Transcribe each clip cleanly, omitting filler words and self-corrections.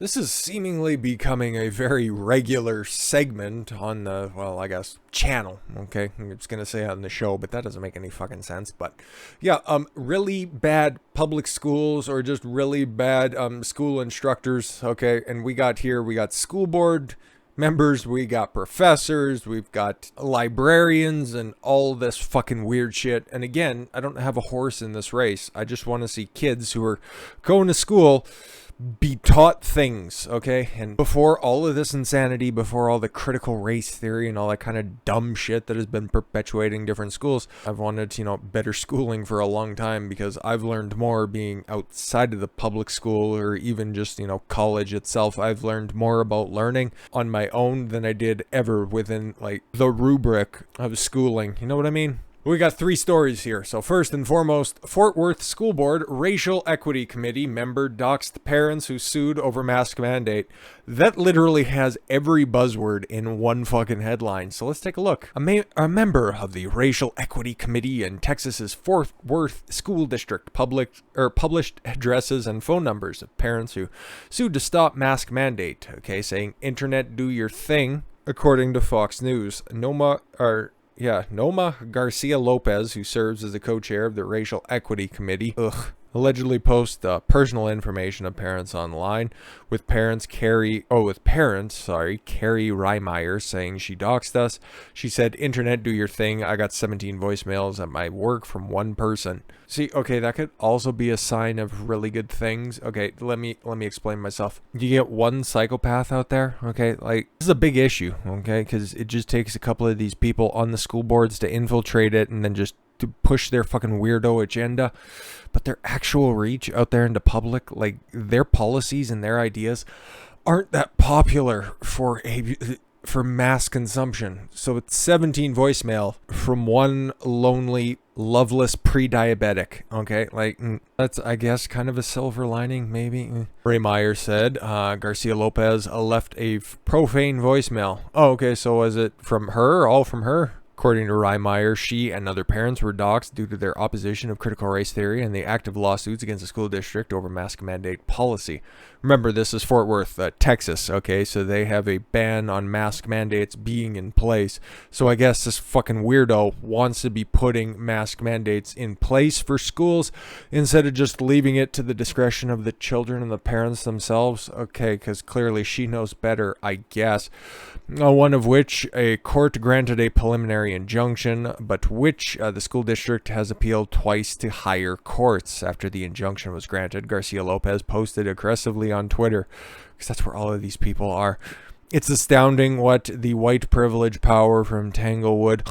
This is seemingly becoming a very regular segment on the, well, I guess, channel, okay? I'm just gonna say on the show, but that doesn't make any fucking sense. But yeah, really bad public schools or just really bad school instructors, okay? And we got school board members, we got professors, we've got librarians, and all this fucking weird shit. And again, I don't have a horse in this race. I just want to see kids who are going to school be taught things, okay? And before all of this insanity, before all the critical race theory and all that kind of dumb shit that has been perpetuating different schools, I've wanted, better schooling for a long time, because I've learned more being outside of the public school or even just, college itself. I've learned more about learning on my own than I did ever within, like, the rubric of schooling. You know what I mean? We got three stories here. So first and foremost, Fort Worth School Board Racial Equity Committee member doxed parents who sued over mask mandate. That literally has every buzzword in one fucking headline. So let's take a look. A member of the Racial Equity Committee in Texas's Fort Worth School District published addresses and phone numbers of parents who sued to stop mask mandate. Okay, saying, "Internet, do your thing," according to Fox News. Noma Garcia Lopez, who serves as the co-chair of the Racial Equity Committee, allegedly post personal information of parents online, with Carrie Reimeyer saying she doxed us. She said, "Internet, do your thing. I got 17 voicemails at my work from one person." See, okay, that could also be a sign of really good things. Okay, let me explain myself. You get one psychopath out there, okay? Like, this is a big issue, okay? Because it just takes a couple of these people on the school boards to infiltrate it and then just to push their fucking weirdo agenda. But their actual reach out there into public, like, their policies and their ideas aren't that popular for mass consumption. So it's 17 voicemail from one lonely, loveless pre-diabetic, okay? Like, that's, I guess, kind of a silver lining, maybe. Ray Meyer said Garcia Lopez left a profane voicemail. Oh, okay, so was it from her, all from her? According to Reimeyer, she and other parents were doxxed due to their opposition of critical race theory and the active lawsuits against the school district over mask mandate policy. Remember, this is Fort Worth, Texas, okay? So they have a ban on mask mandates being in place. So I guess this fucking weirdo wants to be putting mask mandates in place for schools instead of just leaving it to the discretion of the children and the parents themselves. Okay, because clearly she knows better, I guess. One of which a court granted a preliminary injunction, but which the school district has appealed twice to higher courts. After the injunction was granted, Garcia Lopez posted aggressively on Twitter, because that's where all of these people are. "It's astounding what the white privilege power from Tanglewood,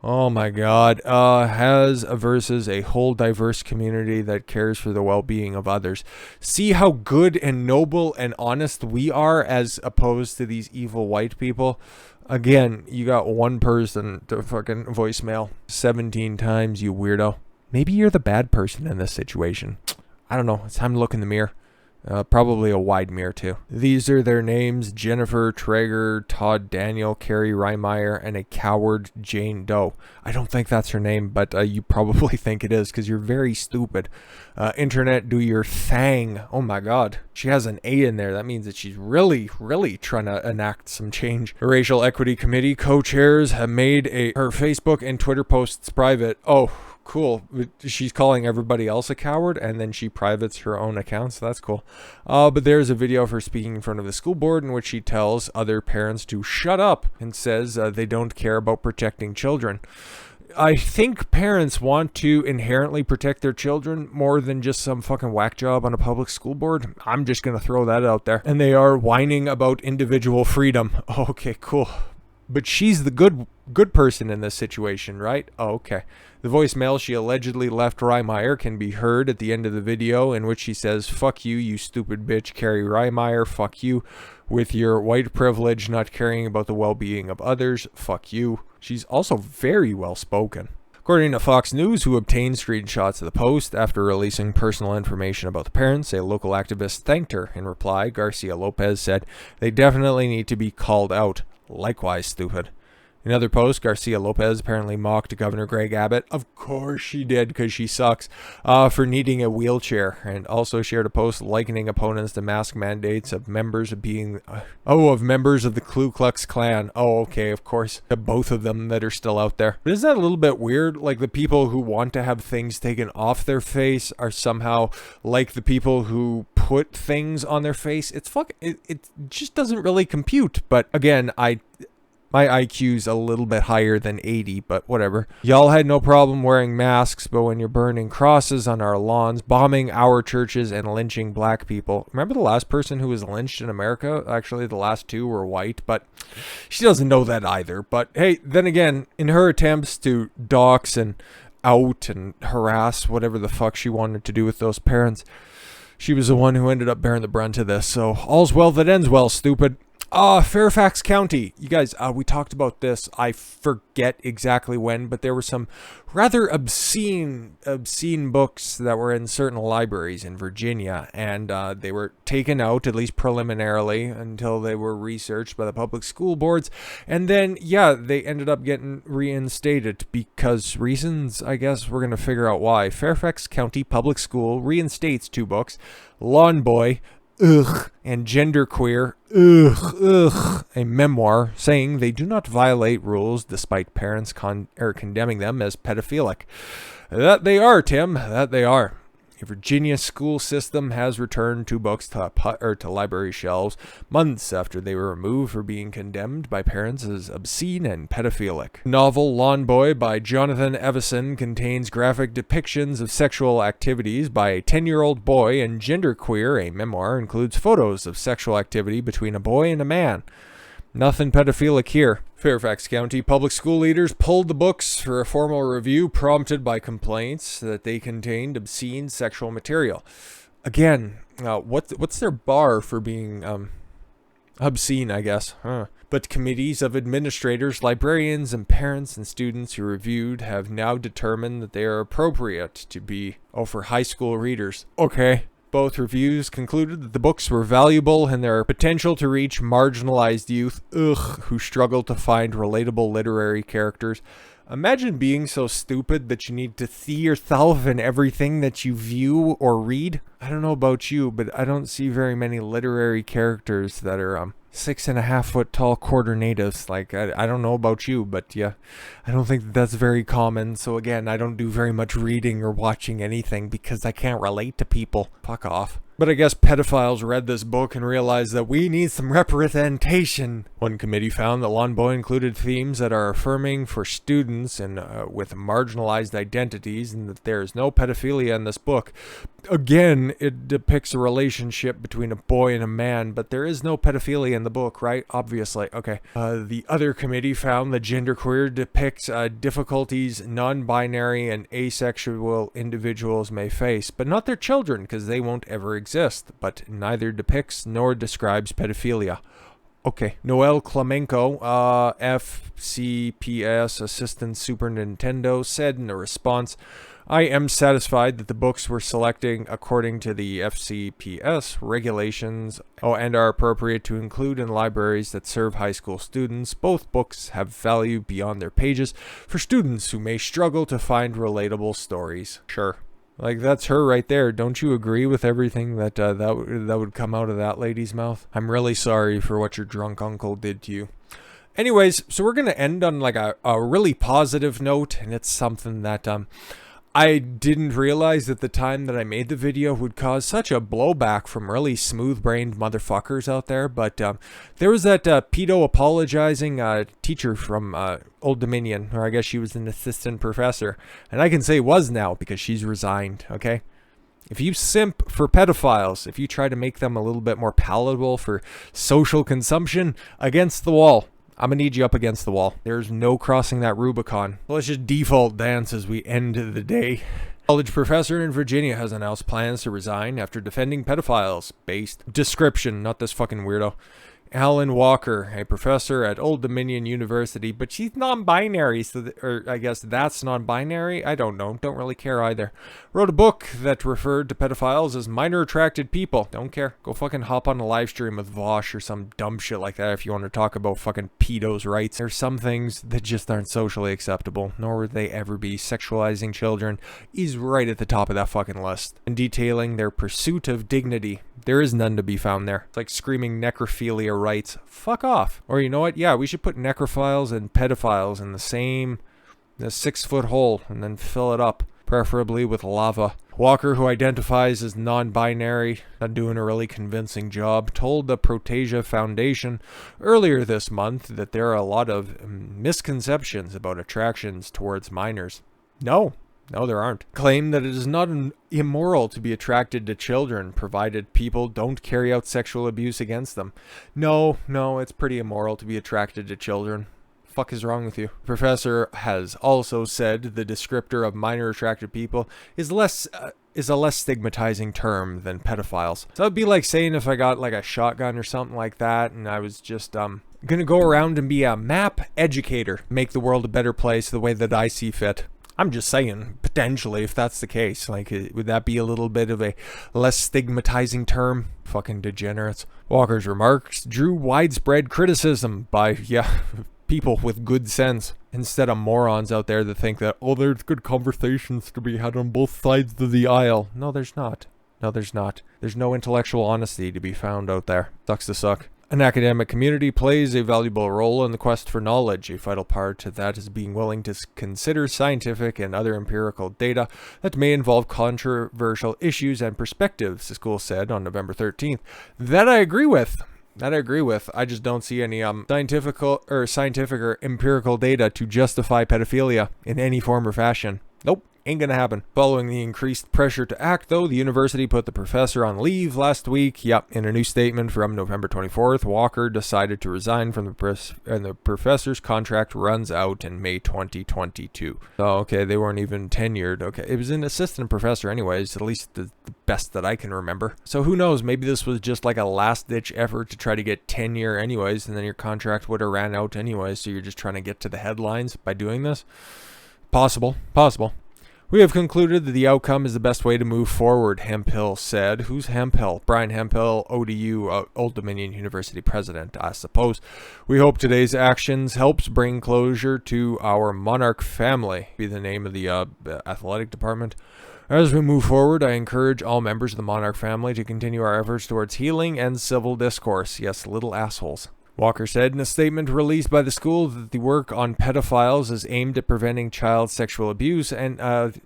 oh my god, has versus a whole diverse community that cares for the well-being of others. See how good and noble and honest we are as opposed to these evil white people." Again, you got one person to fucking voicemail 17 times, you weirdo. Maybe you're the bad person in this situation. I don't know. It's time to look in the mirror. Probably a wide mirror, too. These are their names: Jennifer Traeger, Todd Daniel, Carrie Reimeyer, and a coward, Jane Doe. I don't think that's her name, but you probably think it is, because you're very stupid. Internet, do your thing. Oh my god. She has an A in there. That means that she's really, really trying to enact some change. The Racial Equity Committee co-chairs have made her Facebook and Twitter posts private. Oh, cool. She's calling everybody else a coward, and then she privates her own accounts. That's cool. But there's a video of her speaking in front of the school board in which she tells other parents to shut up and says they don't care about protecting children. I think parents want to inherently protect their children more than just some fucking whack job on a public school board. I'm just going to throw that out there. And they are whining about individual freedom. Okay, cool. But she's the good person in this situation, right? Oh, okay. The voicemail she allegedly left Reimeyer can be heard at the end of the video, in which she says, "Fuck you, you stupid bitch, Carrie Reimeyer. Fuck you with your white privilege, not caring about the well-being of others. Fuck you." She's also very well spoken. According to Fox News, who obtained screenshots of the post after releasing personal information about the parents, a local activist thanked her. In reply, Garcia Lopez said, "They definitely need to be called out. Likewise, stupid." Another post, Garcia Lopez apparently mocked Governor Greg Abbott. Of course she did, because she sucks, for needing a wheelchair, and also shared a post likening opponents to mask mandates of members of members of the Ku Klux Klan. Oh, okay, of course, both of them that are still out there. But isn't that a little bit weird? Like, the people who want to have things taken off their face are somehow like the people who put things on their face. It just doesn't really compute. But again, my IQ's a little bit higher than 80, but whatever. Y'all had no problem wearing masks, but when you're burning crosses on our lawns, bombing our churches, and lynching black people. Remember the last person who was lynched in America? Actually, the last two were white, but she doesn't know that either. But hey, then again, in her attempts to dox and out and harass whatever the fuck she wanted to do with those parents, she was the one who ended up bearing the brunt of this. So all's well that ends well, stupid. Fairfax County. You guys, we talked about this. I forget exactly when, but there were some rather obscene books that were in certain libraries in Virginia, and they were taken out, at least preliminarily, until they were researched by the public school boards. And then, yeah, they ended up getting reinstated because reasons, I guess we're going to figure out why. Fairfax County Public School reinstates 2 books, Lawn Boy, ugh, and Genderqueer, ugh, a memoir, saying they do not violate rules despite parents condemning them as pedophilic. That they are, Tim, that they are. The Virginia school system has returned 2 books to library shelves months after they were removed for being condemned by parents as obscene and pedophilic. Novel Lawn Boy by Jonathan Evison contains graphic depictions of sexual activities by a 10-year-old boy, and Genderqueer, a memoir, includes photos of sexual activity between a boy and a man. Nothing pedophilic here. Fairfax County public school leaders pulled the books for a formal review prompted by complaints that they contained obscene sexual material. Again, what's their bar for being obscene, I guess? But committees of administrators, librarians, and parents and students who reviewed have now determined that they are appropriate to be for high school readers. Okay. Both reviews concluded that the books were valuable in their potential to reach marginalized youth, who struggle to find relatable literary characters. Imagine being so stupid that you need to see yourself in everything that you view or read. I don't know about you, but I don't see very many literary characters that are 6.5 foot tall quarter natives. Like, I don't know about you, but yeah, I don't think that's very common. So again, I don't do very much reading or watching anything because I can't relate to people. Fuck off. But I guess pedophiles read this book and realized that we need some representation. One committee found that Lawn Boy included themes that are affirming for students and with marginalized identities, and that there is no pedophilia in this book. Again, it depicts a relationship between a boy and a man, but there is no pedophilia in the book, right? Obviously. Okay. The other committee found that Genderqueer depicts difficulties non-binary and asexual individuals may face, but not their children, because they won't ever exist, but neither depicts nor describes pedophilia. Okay. Noel Klamenko, FCPS Assistant Superintendent, said in a response, I am satisfied that the books we're selecting according to the FCPS regulations and are appropriate to include in libraries that serve high school students. Both books have value beyond their pages for students who may struggle to find relatable stories. Sure. Like, that's her right there. Don't you agree with everything that would come out of that lady's mouth? I'm really sorry for what your drunk uncle did to you. Anyways, so we're going to end on like a really positive note, and it's something that I didn't realize at the time that I made the video would cause such a blowback from really smooth-brained motherfuckers out there. But there was that pedo-apologizing teacher from Old Dominion, or I guess she was an assistant professor. And I can say was now because she's resigned, okay? If you simp for pedophiles, if you try to make them a little bit more palatable for social consumption, against the wall. I'm going to need you up against the wall. There's no crossing that Rubicon. Let's just default dance as we end the day. College professor in Virginia has announced plans to resign after defending pedophiles. Based description, not this fucking weirdo. Allyn Walker, a professor at Old Dominion University, but she's non-binary, or I guess that's non-binary? I don't know, don't really care either. Wrote a book that referred to pedophiles as minor attracted people. Don't care. Go fucking hop on a live stream with Vosh or some dumb shit like that if you want to talk about fucking pedos' rights. There's some things that just aren't socially acceptable, nor would they ever be. Sexualizing children is right at the top of that fucking list. And detailing their pursuit of dignity. There is none to be found there. It's like screaming necrophilia rights. Fuck off. Or you know what? Yeah, we should put necrophiles and pedophiles in the 6-foot hole and then fill it up, preferably with lava. Walker, who identifies as non-binary, not doing a really convincing job, told the Proteja Foundation earlier this month that there are a lot of misconceptions about attractions towards minors. No, there aren't. Claim that it is not immoral to be attracted to children, provided people don't carry out sexual abuse against them. No, it's pretty immoral to be attracted to children. Fuck is wrong with you? Professor has also said the descriptor of minor attracted people is a less stigmatizing term than pedophiles. So it'd be like saying if I got like a shotgun or something like that, and I was just gonna go around and be a map educator, make the world a better place the way that I see fit. I'm just saying, potentially, if that's the case, like, would that be a little bit of a less stigmatizing term? Fucking degenerates. Walker's remarks drew widespread criticism by, people with good sense, instead of morons out there that think that, oh, there's good conversations to be had on both sides of the aisle. No, there's not. There's no intellectual honesty to be found out there. Sucks to suck. An academic community plays a valuable role in the quest for knowledge. A vital part to that is being willing to consider scientific and other empirical data that may involve controversial issues and perspectives, the school said on November 13th. That I agree with. I just don't see any scientific or empirical data to justify pedophilia in any form or fashion. Nope. Ain't gonna happen. Following the increased pressure to act, though, the university put the professor on leave last week. In a new statement from November 24th, Walker decided to resign from and the professor's contract runs out in May 2022. Oh, okay, they weren't even tenured. Okay, it was an assistant professor anyways, at least the best that I can remember. So who knows, maybe this was just like a last-ditch effort to try to get tenure anyways, and then your contract would have ran out anyways, so you're just trying to get to the headlines by doing this? Possible. We have concluded that the outcome is the best way to move forward, Hemphill said. Who's Hemphill? Brian Hemphill, ODU, Old Dominion University president, I suppose. We hope today's actions helps bring closure to our monarch family, be the name of the athletic department. As we move forward, I encourage all members of the monarch family to continue our efforts towards healing and civil discourse. Yes, little assholes. Walker said in a statement released by the school that the work on pedophiles is aimed at preventing child sexual abuse and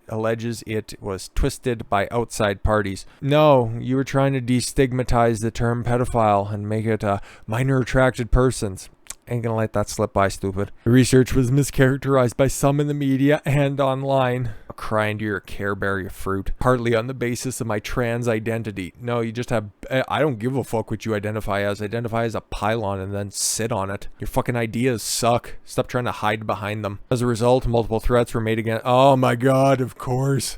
alleges it was twisted by outside parties. No, you were trying to destigmatize the term pedophile and make it minor attracted persons. Ain't gonna let that slip by, stupid. The research was mischaracterized by some in the media and online. I'll cry into your Care Bear, you fruit. Partly on the basis of my trans identity. No, you just have... I don't give a fuck what you identify as. Identify as a pylon and then sit on it. Your fucking ideas suck. Stop trying to hide behind them. As a result, multiple threats were made against... Oh my god, of course.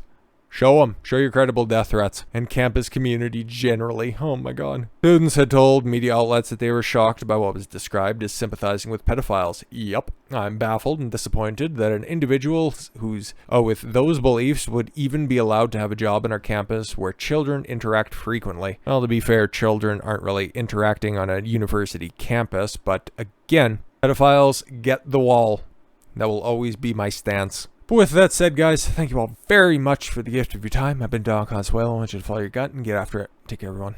Show them. Show your credible death threats. And campus community generally. Oh my god. Students had told media outlets that they were shocked by what was described as sympathizing with pedophiles. Yep. I'm baffled and disappointed that an individual who's with those beliefs would even be allowed to have a job on our campus where children interact frequently. Well, to be fair, children aren't really interacting on a university campus, but again, pedophiles get the wall. That will always be my stance. But with that said, guys, thank you all very much for the gift of your time. I've been Don Consuelo. I want you to follow your gut and get after it. Take care, everyone.